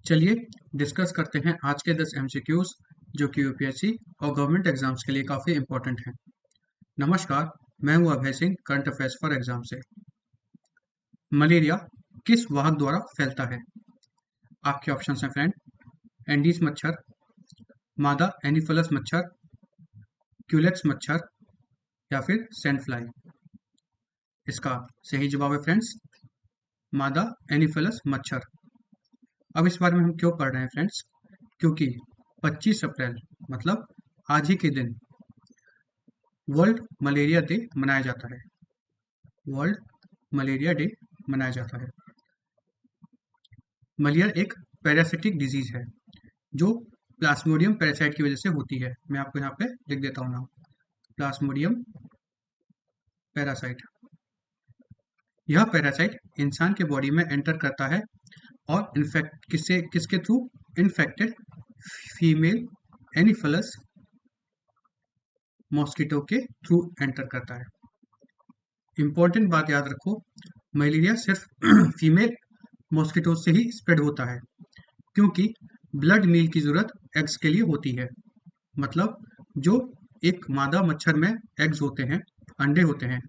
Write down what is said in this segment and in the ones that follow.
चलिए डिस्कस करते हैं आज के 10 एमसीक्यूज जो कि यूपीएससी और गवर्नमेंट एग्जाम्स के लिए काफ़ी इंपॉर्टेंट हैं। नमस्कार, मैं हूं Abhay Singh, current affairs for exam से। मलेरिया किस वाहक द्वारा फैलता है? आपके ऑप्शंस हैं फ्रेंड। एंडीज मच्छर, मादा एनीफलस मच्छर, क्यूलेक्स मच्छर या फिर सैंड फ्लाई। इसका सही जवाब है फ्रेंड्स, मादा एनीफलस मच्छर। अब इस बारे में हम क्यों पढ़ रहे हैं फ्रेंड्स? क्योंकि 25 अप्रैल मतलब आज ही के दिन वर्ल्ड मलेरिया डे मनाया जाता है। वर्ल्ड मलेरिया डे मनाया जाता है। मलेरिया एक पैरासिटिक डिजीज है जो प्लाज्मोडियम पैरासाइट की वजह से होती है। मैं आपको यहाँ पे लिख देता हूँ नाम, प्लाज्मोडियम पैरासाइट। यह पैरासाइट इंसान के बॉडी में एंटर करता है और इन्फेक्ट किसके थ्रू? इन्फेक्टेड फीमेल एनीफलस मॉस्किटो के थ्रू एंटर करता है। इंपॉर्टेंट बात याद रखो, मलेरिया सिर्फ फीमेल मॉस्किटो से ही स्प्रेड होता है क्योंकि ब्लड मील की जरूरत एग्स के लिए होती है। मतलब जो एक मादा मच्छर में एग्स होते हैं, अंडे होते हैं,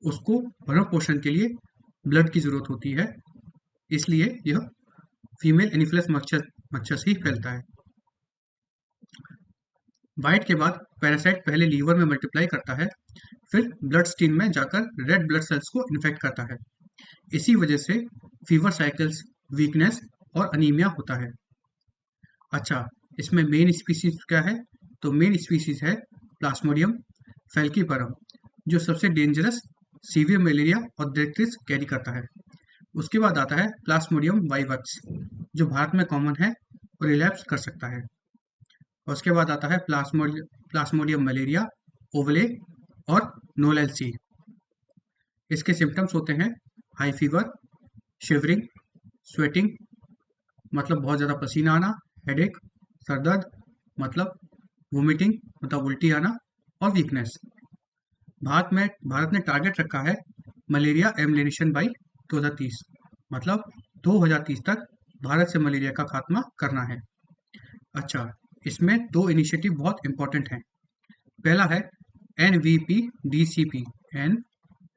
उसको भरण पोषण के लिए ब्लड की जरूरत होती है, इसलिए यह फीमेल एनीफिलस मच्छर से ही फैलता है। बाइट के बाद पैरासाइट पहले लीवर में मल्टीप्लाई करता है, फिर ब्लड स्ट्रीम में जाकर रेड ब्लड सेल्स को इन्फेक्ट करता है। इसी वजह से फीवर साइकिल्स, वीकनेस और अनीमिया होता है। अच्छा, इसमें मेन स्पीसीज क्या है? तो मेन स्पीसीज है प्लाज्मोडियम फैल्कीपरम, जो सबसे डेंजरस सीवियर मलेरिया और डेथ रिस्क कैरी करता है। उसके बाद आता है प्लाज्मोडियम वाइवक्स, जो भारत में कॉमन है और रिलैप्स कर सकता है। और उसके बाद आता है प्लाज्मोडियम मलेरिया ओवले और नोलेलसी। इसके सिम्टम्स होते हैं हाई फीवर, शिवरिंग, स्वेटिंग मतलब बहुत ज़्यादा पसीना आना, हेडेक, सरदर्द मतलब वोमिटिंग मतलब उल्टी आना, और वीकनेस। भारत ने टारगेट रखा है मलेरिया एलिमिनेशन बाई 2030, मतलब 2030 तक भारत से मलेरिया का खात्मा करना है। अच्छा, इसमें दो इनिशिएटिव बहुत इंपॉर्टेंट हैं। पहला है NVPDCP,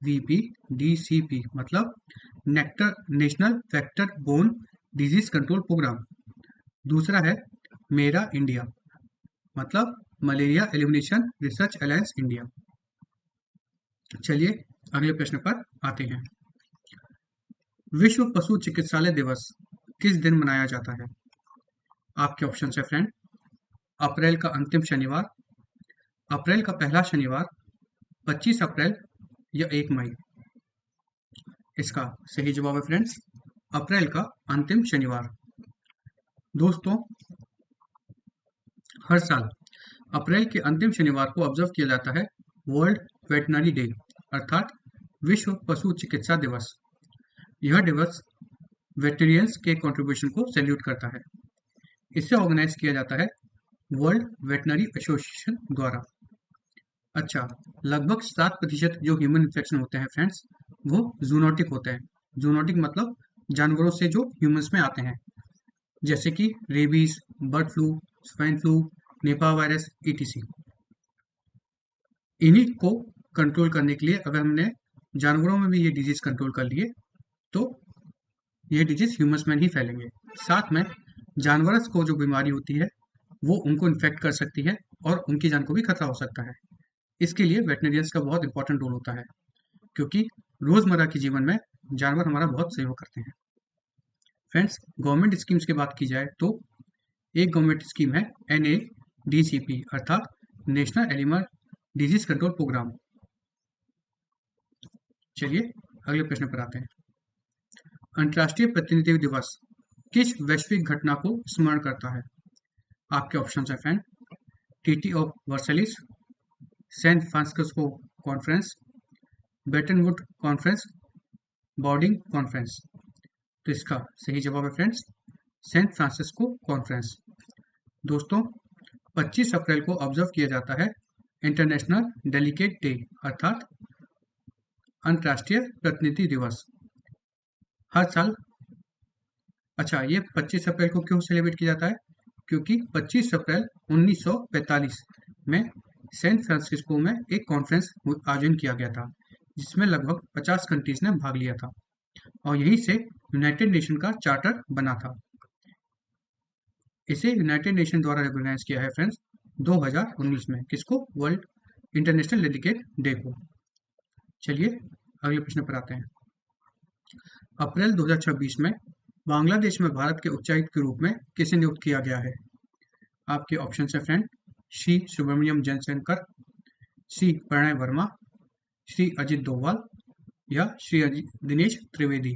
NVPDCP मतलब national vector borne disease control programme. दूसरा है मेरा इंडिया मतलब malaria elimination research alliance India. चलिए अगले प्रश्न पर आते हैं। विश्व पशु चिकित्सालय दिवस किस दिन मनाया जाता है? आपके ऑप्शन है फ्रेंड। अप्रैल का अंतिम शनिवार, अप्रैल का पहला शनिवार, 25 अप्रैल या 1 मई। इसका सही जवाब है फ्रेंड्स, अप्रैल का अंतिम शनिवार। दोस्तों, हर साल अप्रैल के अंतिम शनिवार को ऑब्जर्व किया जाता है वर्ल्ड वेटनरी डे अर्थात विश्व पशु चिकित्सा दिवस। यह दिवस वेटेरियंस के कंट्रीब्यूशन को सैल्यूट करता है। इसे ऑर्गेनाइज किया जाता है वर्ल्ड वेटनरी एसोसिएशन द्वारा। अच्छा, लगभग 7% जो ह्यूमन इन्फेक्शन होते हैं फ्रेंड्स, वो जूनोटिक होते हैं। जूनोटिक मतलब जानवरों से जो ह्यूमंस में आते हैं, जैसे कि rabies, bird flu, swine flu, Nipah virus etc। इन्हीं को कंट्रोल करने के लिए अगर हमने जानवरों में भी ये डिजीज कंट्रोल कर लिए तो ये डिजीज ह्यूमंस में ही फैलेंगे। साथ में जानवरों को जो बीमारी होती है वो उनको इन्फेक्ट कर सकती है और उनकी जान को भी खतरा हो सकता है। इसके लिए वेटनरियंस का बहुत इंपॉर्टेंट रोल होता है, क्योंकि रोजमर्रा के जीवन में जानवर हमारा बहुत सहयोग करते हैं। फ्रेंड्स, गवर्नमेंट स्कीम्स की बात की जाए तो एक गवर्नमेंट स्कीम है NADCP अर्थात national animal disease control programme. चलिए अगले प्रश्न पर आते हैं। अंतर्राष्ट्रीय प्रतिनिधि दिवस किस वैश्विक घटना को स्मरण करता है? आपके ऑप्शन है friend. Treaty of Versailles, San Francisco conference, Bretton Wood conference, boarding conference. तो इसका सही जवाब है फ्रेंड्स, सैन फ्रांसिस्को कॉन्फ्रेंस। दोस्तों, 25 अप्रैल को ऑब्जर्व किया जाता है इंटरनेशनल डेलीगेट डे अर्थात अंतर्राष्ट्रीय प्रतिनिधि दिवस। हर साल अच्छा, ये 25 अप्रैल को क्यों सेलिब्रेट किया जाता है? क्योंकि 25 अप्रैल 1945 में सैन फ्रांसिस्को में एक कॉन्फ्रेंस आयोजन किया गया था, जिसमें लगभग 50 कंट्रीज ने भाग लिया था और यहीं से यूनाइटेड नेशन का चार्टर बना था। इसे यूनाइटेड नेशन द्वारा रिकॉग्नाइज किया है फ्रेंड्स 2019 में। किसको? वर्ल्ड इंटरनेशनल डेडिकेट डे को। चलिए अगले प्रश्न पर आते हैं। अप्रैल 2026 में बांग्लादेश में भारत के उच्चायुक्त के रूप में किसे नियुक्त किया गया है? आपके ऑप्शन है फ्रेंड, श्री सुब्रमण्यम जयशंकर, श्री प्रणय वर्मा, श्री अजित डोभाल या श्री दिनेश त्रिवेदी।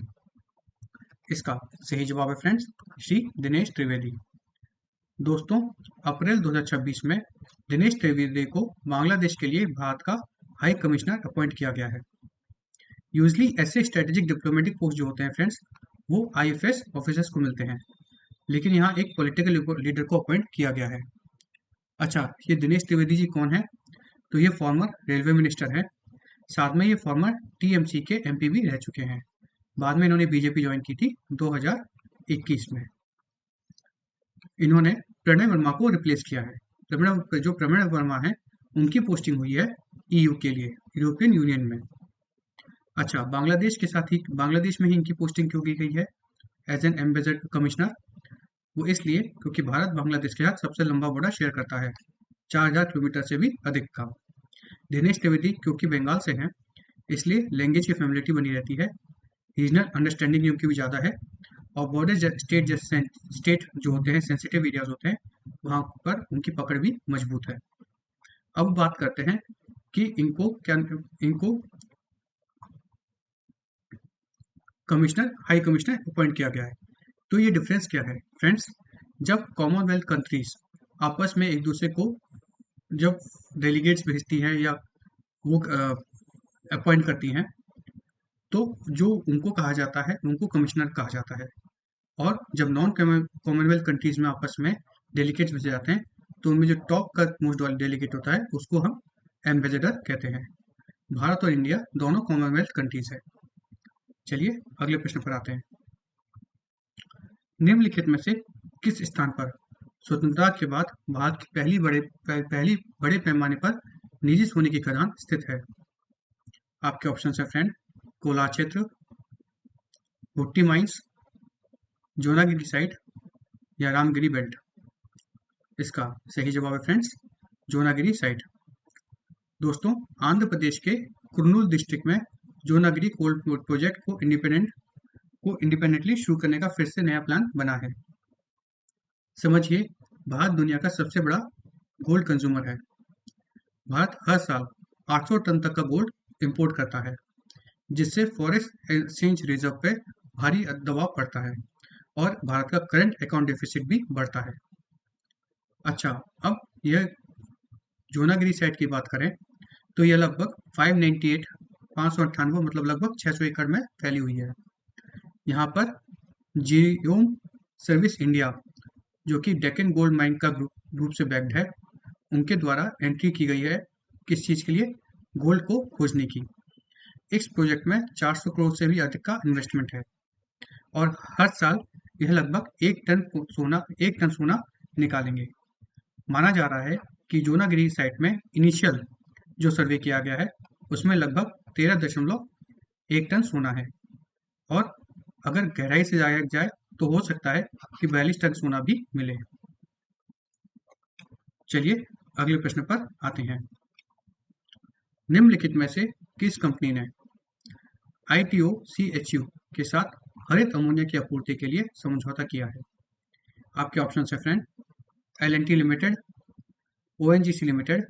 इसका सही जवाब है फ्रेंड्स, श्री दिनेश त्रिवेदी। दोस्तों, अप्रैल 2026 में दिनेश त्रिवेदी को बांग्लादेश के लिए भारत का हाई कमिश्नर अपॉइंट किया गया है। यूजली ऐसे स्ट्रेटेजिक डिप्लोमेटिक पोस्ट जो होते हैं फ्रेंड्स, वो आईएफएस ऑफिसर्स को मिलते हैं, लेकिन यहाँ एक पॉलिटिकल लीडर को अपॉइंट किया गया है। अच्छा, ये दिनेश त्रिवेदी जी कौन है? तो ये फॉर्मर रेलवे मिनिस्टर हैं, साथ में ये फॉर्मर टीएमसी के एमपी भी रह चुके हैं। बाद में इन्होंने बीजेपी ज्वाइन की थी 2021 में। इन्होंने प्रणय वर्मा को रिप्लेस किया है। जो प्रणय वर्मा है, उनकी पोस्टिंग हुई है ईयू के लिए, यूरोपियन यूनियन में। अच्छा, बांग्लादेश में ही इनकी पोस्टिंग क्यों की गई है एज एन एम्बेसडर कमिश्नर? वो इसलिए क्योंकि भारत बांग्लादेश के साथ सबसे लंबा बॉर्डर शेयर करता है, 4000 किलोमीटर से भी अधिक का। दिनेश त्रिवेदी क्योंकि बंगाल से हैं, इसलिए लैंग्वेज की फेमिलिटी बनी रहती है, रीजनल अंडरस्टैंडिंग उनकी भी ज़्यादा है, और बॉर्डर स्टेट जो होते हैं, सेंसिटिव एरियाज होते हैं, वहाँ पर उनकी पकड़ भी मजबूत है। अब बात करते हैं कि इनको हाई कमिश्नर अपॉइंट किया गया है। तो ये डिफरेंस क्या है फ्रेंड्स? जब कॉमनवेल्थ कंट्रीज आपस में एक दूसरे को जब डेलीगेट्स भेजती हैं या वो अपॉइंट करती हैं, तो जो उनको कहा जाता है, उनको कमिश्नर कहा जाता है। और जब नॉन कॉमनवेल्थ कंट्रीज में आपस में डेलीगेट्स भेजे जाते हैं, तो उनमें जो टॉप का मोस्ट डेलीगेट होता है, उसको हम एम्बेसडर कहते हैं। भारत और इंडिया दोनों कॉमनवेल्थ कंट्रीज है। चलिए अगले प्रश्न पर आते हैं। निम्नलिखित में से किस स्थान पर स्वतंत्रता के बाद भारत की पहली बड़े पैमाने पर निजी सोने की खदान स्थित है? आपके ऑप्शन है फ्रेंड, कोलार क्षेत्र, भुट्टी माइंस, जोनागिरी साइट या रामगिरी बेल्ट। इसका सही जवाब है फ्रेंड्स, जोनागिरी साइट। दोस्तों, आंध्र प्रदेश के कुर्नूल डिस्ट्रिक्ट में जोनागिरी कोल प्रोजेक्ट को इंडिपेंडेंटली शुरू करने का फिर से नया प्लान बना है। समझिए, भारत दुनिया का सबसे बड़ा गोल्ड कंज्यूमर है। भारत हर साल 800 टन तक का गोल्ड इंपोर्ट करता है, जिससे फॉरेक्स एक्सचेंज रिजर्व पे भारी दबाव पड़ता है और भारत का करंट अकाउंट डेफिसिट भी बढ़ता है। अच्छा, अब यह जोनागिरी साइट की बात करें तो यह लगभग 598 मतलब लगभग 600 एकड़ में फैली हुई है। यहाँ पर जियोम सर्विस इंडिया, जो कि डेक्कन गोल्ड माइन का ग्रुप से बैक्ड है, उनके द्वारा एंट्री की गई है। किस चीज़ के लिए? गोल्ड को खोजने की। इस प्रोजेक्ट में 400 करोड़ से भी अधिक का इन्वेस्टमेंट है और हर साल यह लगभग 1 टन सोना निकालेंगे। माना जा रहा है कि जोनागिरी साइट में इनिशियल जो सर्वे किया गया है, उसमें लगभग 13.1 टन सोना है और अगर गहराई से जाया जाए तो हो सकता है कि 42 टन सोना भी मिले। चलिए अगले प्रश्न पर आते हैं। निम्नलिखित में से किस कंपनी ने ITO-CHU के साथ हरित अमोनिया की आपूर्ति के लिए समझौता किया है? आपके ऑप्शन है friend, L&T limited, ONGC limited,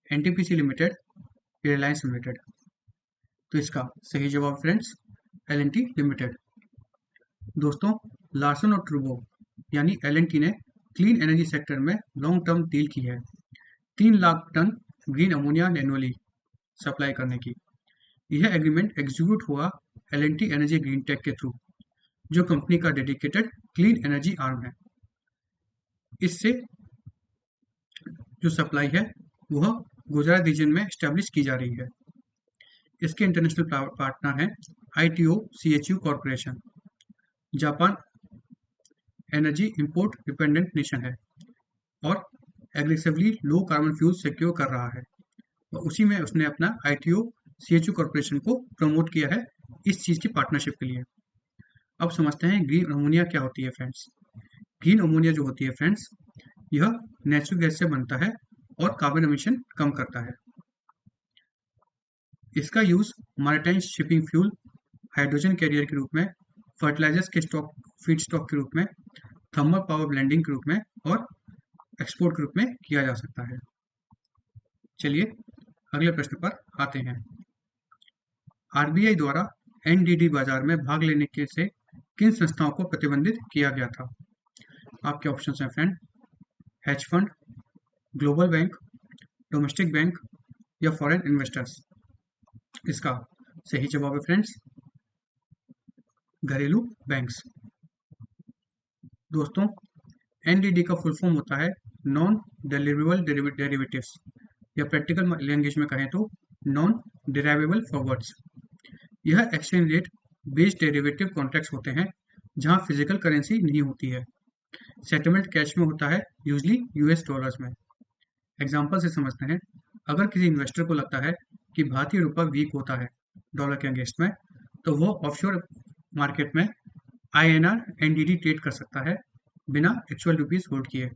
NTPC limited, Reliance limited. तो इसका सही जवाब फ्रेंड्स, L&T लिमिटेड। दोस्तों, लार्सन और टूब्रो यानी L&T ने क्लीन एनर्जी सेक्टर में लॉन्ग टर्म डील की है 3 lakh tonne green ammonia annually supply करने की। यह एग्रीमेंट एग्जीक्यूट हुआ L&T एनर्जी ग्रीन टेक के थ्रू, जो कंपनी का डेडिकेटेड क्लीन एनर्जी आर्म है। इससे जो सप्लाई है वह गुजरात रीजन में एस्टेब्लिश की जा रही है। इसके इंटरनेशनल पार्टनर हैं ITO-CHU corporation, Japan energy import dependent nation है और aggressively low carbon fuel secure कर रहा है। और उसी में उसने अपना ITO CHU कॉर्पोरेशन को प्रमोट किया है इस चीज़ की पार्टनरशिप के लिए। अब समझते हैं ग्रीन अमोनिया क्या होती है फ्रेंड्स। ग्रीन अमोनिया जो होती है फ्रेंड्स, यह नेचुरल गैस से बनता है और कार्बन एमिशन कम करता है। इसका use maritime shipping fuel, hydrogen carrier के रूप में, फर्टिलाइजर्स के फीड स्टॉक के रूप में, थर्मल पावर ब्लेंडिंग के रूप में और एक्सपोर्ट के रूप में किया जा सकता है। चलिए अगले प्रश्न पर आते हैं। RBI द्वारा NDD बाजार में भाग लेने के से किन संस्थाओं को प्रतिबंधित किया गया था? आपके ऑप्शन हैं friend, hedge fund, global bank, domestic bank या फॉरेन इन्वेस्टर्स। इसका सही जवाब है फ्रेंड्स, घरेलू बैंक्स। दोस्तों, NDD का फुल फॉर्म होता है नॉन डिलीवरेबल डेरिवेटिव्स, या प्रैक्टिकल लैंग्वेज में कहें तो नॉन डिराइवेबल फॉरवर्ड्स। यह exchange rate based derivative contracts होते हैं जहां फिजिकल करेंसी नहीं होती है। सेटलमेंट कैश में होता है, यूजली US डॉलर्स में। एग्जाम्पल से समझते हैं। अगर किसी इन्वेस्टर को लगता है कि भारतीय रुपया वीक होता है डॉलर के अगेंस्ट में, तो वो ऑफशोर मार्केट में INR NDD ट्रेड कर सकता है बिना एक्चुअल रुपीस होल्ड किए।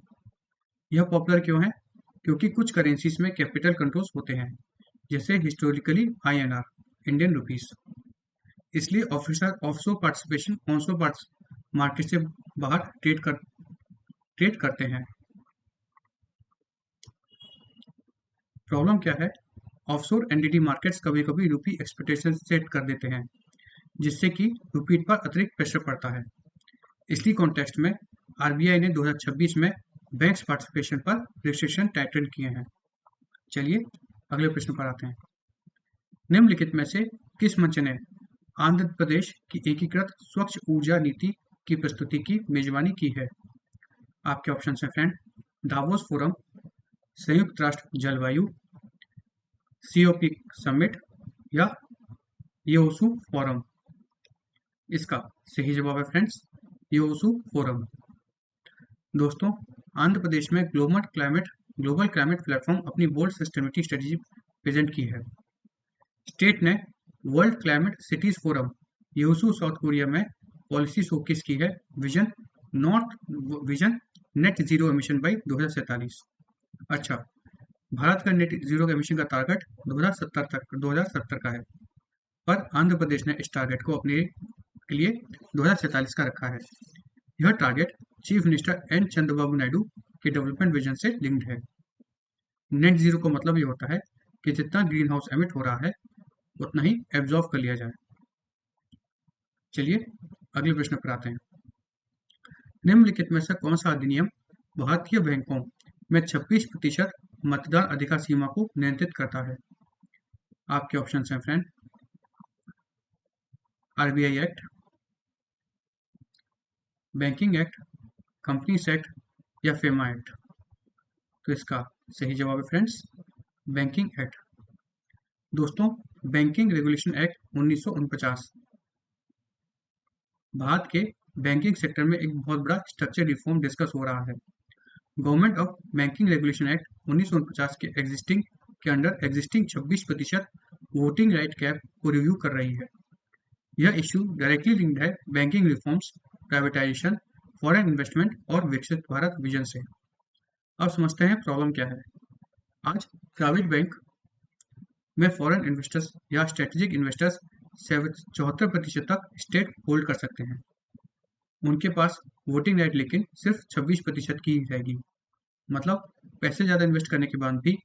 यह पॉपुलर क्यों है? क्योंकि कुछ करेंसीज में कैपिटल कंट्रोल्स होते हैं, जैसे हिस्टोरिकली INR इंडियन रुपीस। इसलिए ऑफशोर पार्टिसिपेशन ऑनशोर मार्केट से बाहर ट्रेड करते हैं। प्रॉब्लम क्या है? ऑफशोर NDD मार्केट्स कभी-कभी रुपी एक्सपेक्टेशन सेट कर देते हैं, जिससे कि रुपी पर अतिरिक्त प्रेशर पड़ता है। इसलिए कॉन्टेक्स्ट में RBI ने 2026 में बैंक्स पार्टिसिपेशन पर रिस्ट्रिक्शन टाइटन किए हैं। चलिए अगले प्रश्न पर आते हैं। निम्नलिखित में से किस मंच ने आंध्र प्रदेश की एकीकृत स्वच्छ ऊर्जा नीति की प्रस्तुति की मेजबानी की है? आपके ऑप्शन हैं फ्रेंड, दावोस फोरम, संयुक्त राष्ट्र जलवायु, COP समिट या योसू फोरम। इसका सही जवाब है फ्रेंड्स, योसू फोरम। दोस्तों, आंध्र प्रदेश में ग्लोबल क्लाइमेट प्लेटफॉर्म अपनी बोल्ड सस्टेनेबिलिटी स्ट्रेटजी प्रेजेंट की है। स्टेट ने world climate cities forum Yeosu South Korea में पॉलिसी शोकेस की है, vision net zero emission by 2047। अच्छा, भारत का नेट जीरो एमिशन का टारगेट 2070 का है, पर आंध्र प्रदेश ने इस टारगेट को अपने के लिए 2047 का रखा है। यह target chief minister N Chandrababu Naidu के डेवलपमेंट विजन से लिंक्ड है। नेट जीरो का मतलब ये होता है कि जितना ग्रीन हाउस एमिट हो रहा है उतना ही एब्जॉर्ब कर लिया जाए। चलिए अगले प्रश्न पर आते हैं। निम्नलिखित में से कौन सा अधिनियम भारतीय बैंकों में 26% मतदान अधिकार सीमा को नियंत्रित करता है? आपके ऑप्शन हैं friend, RBI act, banking act, companies act या फेमा एक्ट। तो इसका सही जवाब है फ्रेंड्स, बैंकिंग एक्ट। दोस्तों, बैंकिंग रेगुलेशन एक्ट 1949 भारत के बैंकिंग सेक्टर में एक बहुत बड़ा स्ट्रक्चर रिफॉर्म डिस्कस हो रहा है। Government of banking regulation act 1949 के under existing 26% voting right cap को रिव्यू कर रही है। यह इश्यू डायरेक्टली लिंक्ड है banking reforms, privatisation, foreign investment और विकसित भारत विजन से। अब समझते हैं प्रॉब्लम क्या है। आज प्राइवेट बैंक में फॉरेन इन्वेस्टर्स या स्ट्रेटेजिक इन्वेस्टर्स 74% तक स्टेक होल्ड कर सकते हैं। उनके पास वोटिंग राइट लेकिन सिर्फ 26% की ही रहेगी। मतलब पैसे ज़्यादा इन्वेस्ट करने के बाद भी,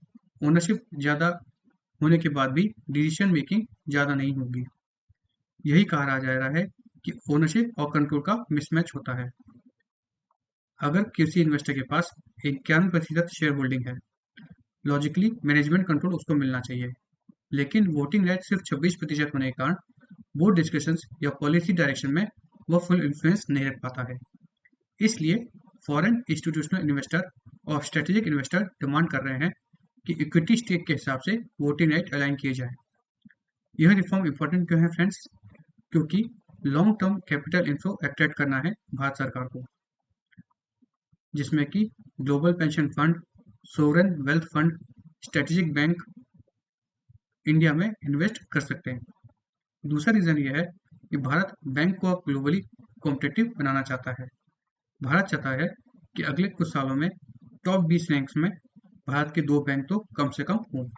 ओनरशिप ज़्यादा होने के बाद भी डिसीजन मेकिंग ज़्यादा नहीं होगी। यही कहा जा रहा है कि ओनरशिप और कंट्रोल का मिसमैच होता है। अगर किसी इन्वेस्टर के पास 51% शेयर होल्डिंग है, लॉजिकली मैनेजमेंट कंट्रोल उसको मिलना चाहिए, लेकिन वोटिंग राइट सिर्फ 26% होने के कारण बोर्ड डिस्कशंस या पॉलिसी डायरेक्शन में वह फुल इन्फ्लुएंस नहीं रख पाता है। इसलिए फॉरेन इंस्टीट्यूशनल इन्वेस्टर और स्ट्रेटेजिक इन्वेस्टर डिमांड कर रहे हैं कि इक्विटी स्टेक के हिसाब से वोटिंग राइट अलाइन किए जाए। यह रिफॉर्म इंपॉर्टेंट क्यों है फ्रेंड्स? क्योंकि long term capital inflow attract करना है भारत सरकार को। जिसमें कि global pension fund, sovereign wealth fund, strategic bank India में इन्वेस्ट कर सकते हैं। दूसरा रीज़न ये है कि भारत बैंक को अब ग्लोबली कॉम्पिटिटिव बनाना चाहता है। भारत चाहता है कि अगले कुछ सालों में टॉप 20 रैंक्स में भारत के 2 बैंक तो कम से कम हों।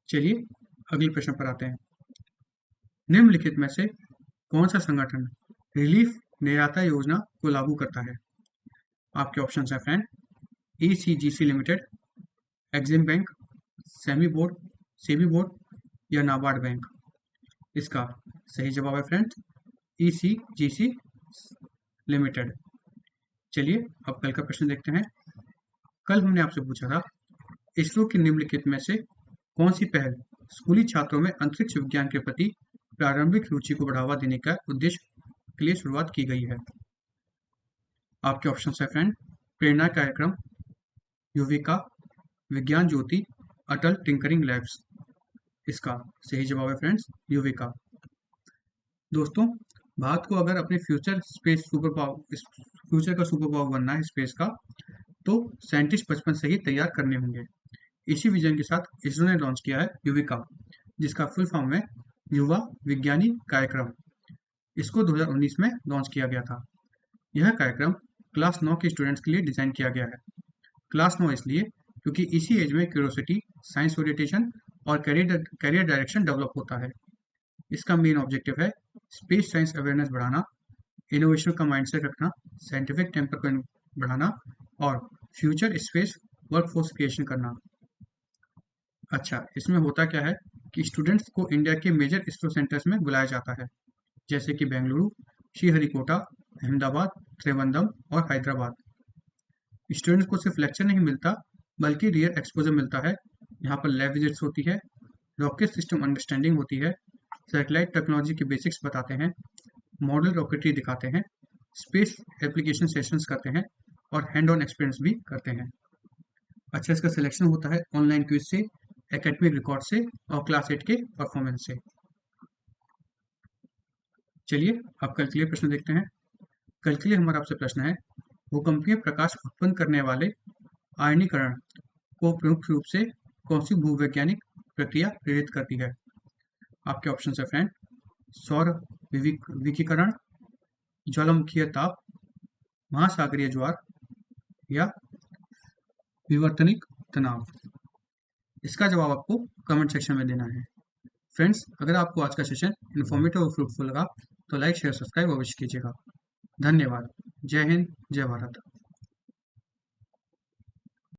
चलिए अगले प्रश्न पर आते हैं। निम्नलिखित में से कौन सा संगठन रिलीफ निर्याता योजना को लागू करता है? आपके ऑप्शंस हैं friend, ECGC limited, Exim bank, SEBI board या नाबार्ड बैंक। इसका सही जवाब है फ्रेंड्स ECGC लिमिटेड। चलिए अब कल का प्रश्न देखते हैं। कल हमने आपसे पूछा था इसरो की निम्नलिखित में से कौन सी पहल स्कूली छात्रों में अंतरिक्ष विज्ञान के प्रति प्रारंभिक रुचि को बढ़ावा देने का उद्देश्य के लिए शुरुआत की गई है? आपके ऑप्शन है फ्रेंड, प्रेरणा कार्यक्रम, युविका, विज्ञान ज्योति, अटल टिंकरिंग लैब्स। इसका सही जवाब है फ्रेंड्स युविका। दोस्तों, भारत को अगर अपने फ्यूचर का सुपर पावर बनना है स्पेस का, तो साइंटिस्ट बचपन से ही तैयार करने होंगे। इसी विजन के साथ इसरो ने लॉन्च किया है युविका, जिसका फुल फॉर्म है युवा विज्ञानी कार्यक्रम। इसको 2019 में लॉन्च किया गया था। यह कार्यक्रम क्लास 9 के स्टूडेंट्स के लिए डिजाइन किया गया है। क्लास 9 इसलिए क्योंकि इसी एज में क्यूरियोसिटी, साइंस ओरिएंटेशन और करियर डायरेक्शन डेवलप होता है। इसका मेन ऑब्जेक्टिव है स्पेस साइंस अवेयरनेस बढ़ाना, इनोवेशन का माइंडसेट रखना, साइंटिफिक टेम्पर को बढ़ाना और फ्यूचर स्पेस वर्कफोर्स क्रिएशन करना। अच्छा, इसमें होता क्या है कि स्टूडेंट्स को इंडिया के मेजर इसरो सेंटर्स में बुलाया जाता है, जैसे कि बेंगलुरु, श्रीहरिकोटा, अहमदाबाद, त्रिवेंद्रम और हैदराबाद। स्टूडेंट्स को सिर्फ लेक्चर नहीं मिलता, बल्कि रियल एक्सपोजर मिलता है। यहाँ पर लैब विजिट्स होती है, रॉकेट सिस्टम अंडरस्टैंडिंग होती है, सैटेलाइट टेक्नोलॉजी के बेसिक्स बताते हैं, मॉडल रॉकेटरी दिखाते हैं, स्पेस एप्लीकेशन सेशंस करते हैं और हैंड ऑन एक्सपीरियंस भी करते हैं। अच्छा, इसका सिलेक्शन होता है ऑनलाइन क्विज से, एकेडमिक रिकॉर्ड से और क्लास 8 के परफॉर्मेंस से। चलिए अब कल के लिए प्रश्न देखते हैं। कल के लिए हमारा आपसे प्रश्न है, भूकंपीय प्रकाश उत्पन्न करने वाले आयनीकरण को प्रमुख रूप से कौन सी भूवैज्ञानिक प्रक्रिया प्रेरित करती है? आपके ऑप्शन है फ्रेंड, सौर विकिरण, ज्वालामुखीय ताप, महासागरीय ज्वार या विवर्तनिक तनाव। इसका जवाब आपको कमेंट सेक्शन में देना है। फ्रेंड्स, अगर आपको आज का सेशन इन्फॉर्मेटिव और फ्रूटफुल लगा तो लाइक, शेयर, सब्सक्राइब अवश्य कीजिएगा। धन्यवाद। जय हिंद, जय भारत।